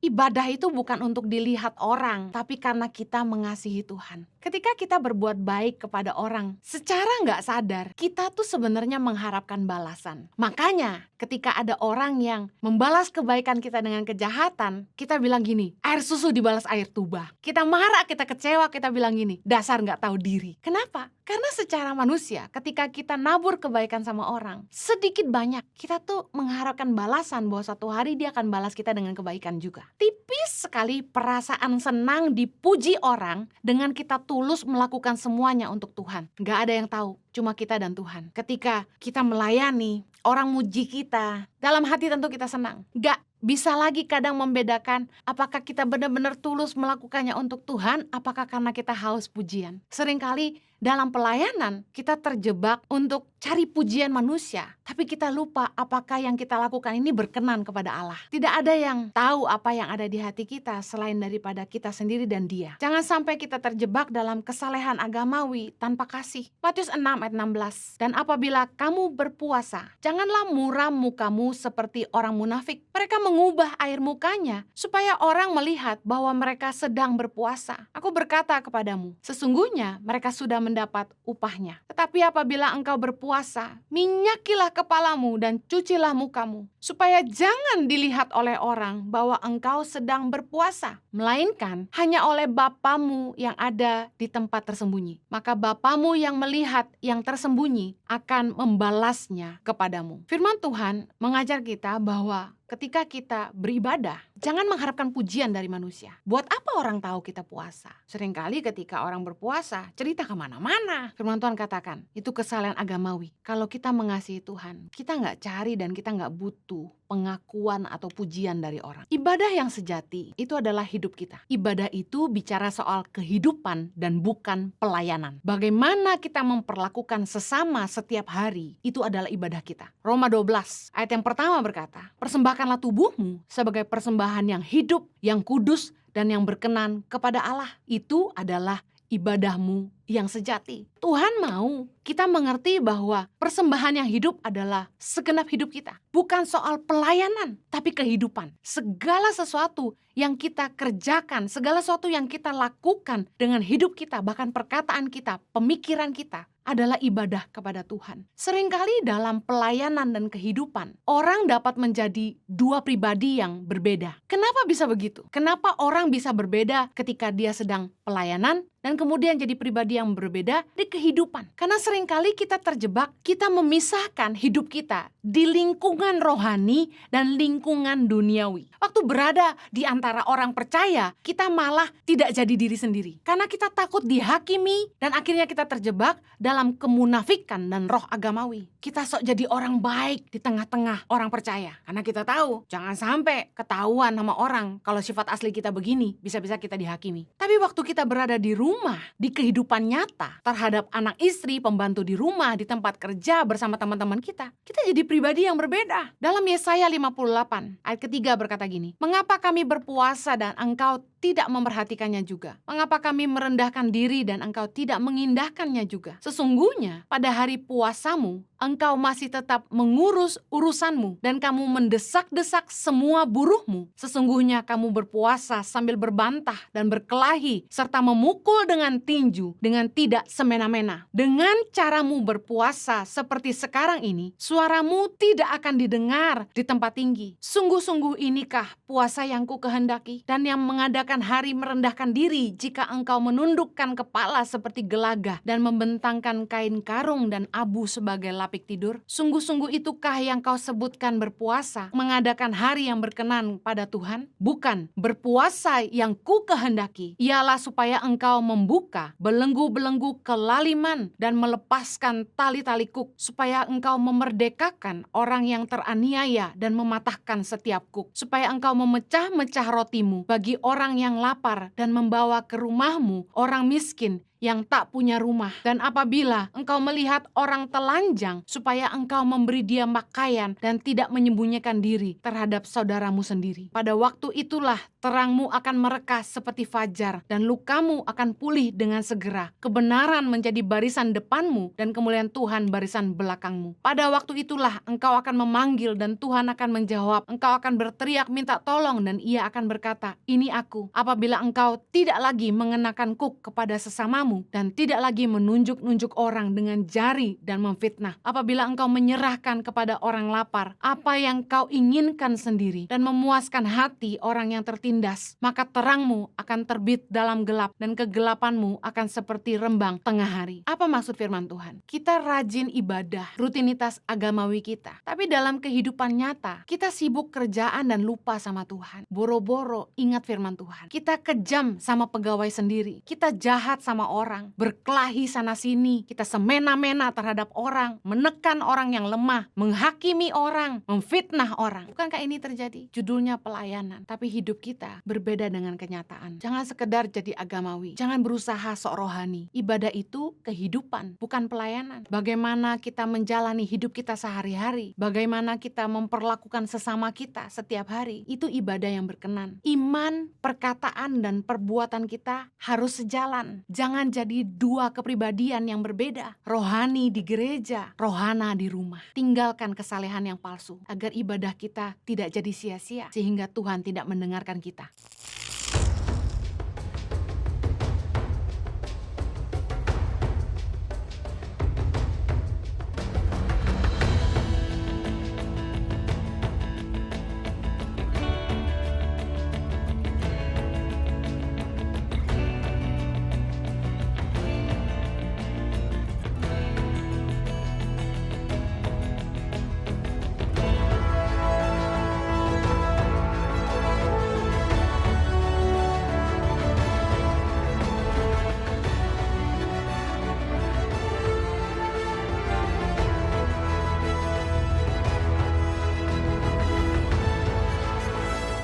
Ibadah itu bukan untuk dilihat orang, tapi karena kita mengasihi Tuhan. Ketika kita berbuat baik kepada orang, secara nggak sadar, kita tuh sebenarnya mengharapkan balasan. Makanya, ketika ada orang yang membalas kebaikan kita dengan kejahatan, kita bilang gini, air susu dibalas air tuba. Kita marah, kita kecewa, kita bilang gini, dasar nggak tahu diri. Kenapa? Karena secara manusia, ketika kita nabur kebaikan sama orang, sedikit banyak kita tuh mengharapkan balasan bahwa suatu hari dia akan balas kita dengan kebaikan juga. Tipis sekali perasaan senang dipuji orang dengan kita tulus melakukan semuanya untuk Tuhan. Gak ada yang tahu, cuma kita dan Tuhan. Ketika kita melayani, orang muji kita, dalam hati tentu kita senang. Gak bisa lagi kadang membedakan apakah kita benar-benar tulus melakukannya untuk Tuhan, apakah karena kita haus pujian. Seringkali dalam pelayanan kita terjebak untuk cari pujian manusia, tapi kita lupa apakah yang kita lakukan ini berkenan kepada Allah. Tidak ada yang tahu apa yang ada di hati kita selain daripada kita sendiri dan Dia. Jangan sampai kita terjebak dalam kesalehan agamawi tanpa kasih. Matius 6 ayat 16. Dan apabila kamu berpuasa, janganlah muram mukamu seperti orang munafik. Mereka mengubah air mukanya supaya orang melihat bahwa mereka sedang berpuasa. Aku berkata kepadamu, sesungguhnya mereka sudah mendapat upahnya. Tetapi apabila engkau berpuasa, minyakilah kepalamu dan cucilah mukamu, supaya jangan dilihat oleh orang bahwa engkau sedang berpuasa, melainkan hanya oleh Bapamu yang ada di tempat tersembunyi. Maka Bapamu yang melihat yang tersembunyi akan membalasnya kepadamu. Firman Tuhan mengajar kita bahwa ketika kita beribadah, jangan mengharapkan pujian dari manusia. Buat apa orang tahu kita puasa? Seringkali ketika orang berpuasa, cerita kemana-mana. Firman Tuhan katakan, itu kesalahan agamawi. Kalau kita mengasihi Tuhan, kita nggak cari dan kita nggak butuh pengakuan atau pujian dari orang. Ibadah yang sejati, itu adalah hidup kita. Ibadah itu bicara soal kehidupan dan bukan pelayanan. Bagaimana kita memperlakukan sesama setiap hari, itu adalah ibadah kita. Roma 12, ayat yang pertama berkata, persembahkanlah tubuhmu sebagai persembahan yang hidup, yang kudus, dan yang berkenan kepada Allah. Itu adalah ibadahmu yang sejati. Tuhan mau kita mengerti bahwa persembahan yang hidup adalah segenap hidup kita. Bukan soal pelayanan, tapi kehidupan. Segala sesuatu yang kita kerjakan, segala sesuatu yang kita lakukan dengan hidup kita, bahkan perkataan kita, pemikiran kita, adalah ibadah kepada Tuhan. Seringkali dalam pelayanan dan kehidupan, orang dapat menjadi dua pribadi yang berbeda. Kenapa bisa begitu? Kenapa orang bisa berbeda ketika dia sedang pelayanan dan kemudian jadi pribadi yang berbeda di kehidupan? Karena seringkali kita terjebak, kita memisahkan hidup kita di lingkungan rohani dan lingkungan duniawi. Waktu berada di antara orang percaya, kita malah tidak jadi diri sendiri. Karena kita takut dihakimi dan akhirnya kita terjebak dalam kemunafikan dan roh agamawi. Kita sok jadi orang baik di tengah-tengah orang percaya. Karena kita tahu, jangan sampai ketahuan sama orang kalau sifat asli kita begini, bisa-bisa kita dihakimi. Tapi waktu kita berada di rumah, di kehidupan nyata, terhadap anak istri, pembantu di rumah, di tempat kerja bersama teman-teman kita jadi pribadi yang berbeda. Dalam Yesaya 58, ayat ketiga berkata gini, mengapa kami berpuasa dan engkau tidak memperhatikannya juga? Mengapa kami merendahkan diri dan engkau tidak mengindahkannya juga? Sesungguhnya pada hari puasamu, engkau masih tetap mengurus urusanmu dan kamu mendesak-desak semua buruhmu. Sesungguhnya kamu berpuasa sambil berbantah dan berkelahi serta memukul dengan tinju dengan tidak semena-mena. Dengan caramu berpuasa seperti sekarang ini, suaramu tidak akan didengar di tempat tinggi. Sungguh-sungguh inikah puasa yang ku kehendaki dan yang mengadakan hari merendahkan diri jika engkau menundukkan kepala seperti gelagah dan membentangkan kain karung dan abu sebagai lapik tidur? Sungguh-sungguh itukah yang kau sebutkan berpuasa, mengadakan hari yang berkenan pada Tuhan? Bukan, berpuasa yang ku kehendaki ialah supaya engkau membuka belenggu-belenggu kelaliman dan melepaskan tali-tali kuk, supaya engkau memerdekakan orang yang teraniaya dan mematahkan setiap kuk, supaya engkau memecah-mecah rotimu bagi orang yang lapar dan membawa ke rumahmu orang miskin yang tak punya rumah. Dan apabila engkau melihat orang telanjang, supaya engkau memberi dia pakaian dan tidak menyembunyikan diri terhadap saudaramu sendiri. Pada waktu itulah terangmu akan merekah seperti fajar dan lukamu akan pulih dengan segera. Kebenaran menjadi barisan depanmu dan kemuliaan Tuhan barisan belakangmu. Pada waktu itulah engkau akan memanggil dan Tuhan akan menjawab. Engkau akan berteriak minta tolong dan ia akan berkata, ini aku. Apabila engkau tidak lagi mengenakan kuk kepada sesamamu dan tidak lagi menunjuk-nunjuk orang dengan jari dan memfitnah. Apabila engkau menyerahkan kepada orang lapar apa yang kau inginkan sendiri dan memuaskan hati orang yang tertindas, maka terangmu akan terbit dalam gelap dan kegelapanmu akan seperti rembang tengah hari. Apa maksud firman Tuhan? Kita rajin ibadah, rutinitas agamawi kita. Tapi dalam kehidupan nyata, kita sibuk kerjaan dan lupa sama Tuhan. Boro-boro ingat firman Tuhan. Kita kejam sama pegawai sendiri. Kita jahat sama orang, berkelahi sana-sini. Kita semena-mena terhadap orang, menekan orang yang lemah, menghakimi orang, memfitnah orang. Bukankah ini terjadi? Judulnya pelayanan, tapi hidup kita berbeda dengan kenyataan. Jangan sekedar jadi agamawi. Jangan berusaha sok rohani. Ibadah itu kehidupan, bukan pelayanan. Bagaimana kita menjalani hidup kita sehari-hari, bagaimana kita memperlakukan sesama kita setiap hari, itu ibadah yang berkenan. Iman, perkataan, dan perbuatan kita harus sejalan. Jangan jadi dua kepribadian yang berbeda. Rohani di gereja, rohana di rumah. Tinggalkan kesalehan yang palsu, agar ibadah kita tidak jadi sia-sia, sehingga Tuhan tidak mendengarkan kita.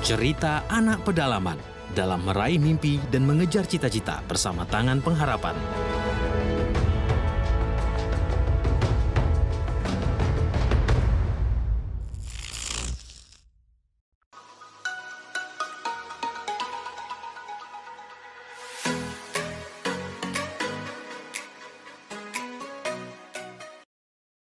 Cerita anak pedalaman dalam meraih mimpi dan mengejar cita-cita bersama Tangan Pengharapan.